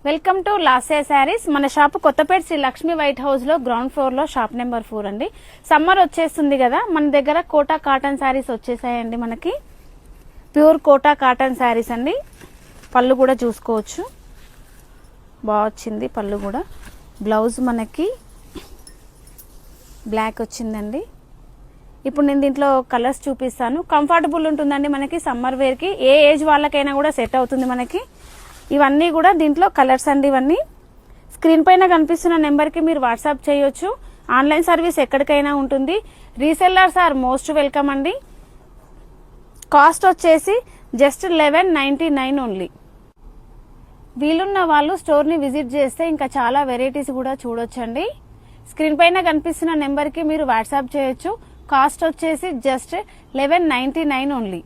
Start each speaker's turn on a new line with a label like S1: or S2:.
S1: Welcome to లాసే శారీస్. మన shop Kothapeta Sri Lakshmi white house లో గ్రౌండ్ ఫ్లోర్ లో షాప్ నెంబర్ 4 అండి. సమ్మర్ వచ్చేస్తుంది కదా, మన దగ్గర కోటా కాటన్ శారీస్ వచ్చేసాయండి. మనకి ప్యూర్ కోటా కాటన్ శారీస్ అండి. పళ్ళు కూడా చూసుకోవచ్చు, బాగా వచ్చింది పళ్ళు కూడా. బ్లౌజ్ మనకి బ్లాక్ వచ్చిందండి. ఇప్పుడు నేను దీంట్లో కలర్స్ చూపిస్తాను. కంఫర్టబుల్ ఉంటుందండి మనకి సమ్మర్ వేర్ కి, ఏ ఏజ్ వాళ్ళకైనా కూడా సెట్ అవుతుంది మనకి. ఇవన్నీ కూడా దీంట్లో కలర్స్ అండి. ఇవన్నీ స్క్రీన్ పైన కనిపిస్తున్న నెంబర్కి మీరు వాట్సాప్ చేయొచ్చు. ఆన్లైన్ సర్వీస్ ఎక్కడికైనా ఉంటుంది. రీసెల్లర్స్ ఆర్ మోస్ట్ వెల్కమ్ అండి. కాస్ట్ వచ్చేసి జస్ట్ 1199 ఓన్లీ. వీలున్న వాళ్ళు స్టోర్ని విజిట్ చేస్తే ఇంకా చాలా వెరైటీస్ కూడా చూడొచ్చండి. స్క్రీన్ పైన కనిపిస్తున్న నెంబర్కి మీరు వాట్సాప్ చేయొచ్చు. కాస్ట్ వచ్చేసి జస్ట్ 1199 ఓన్లీ.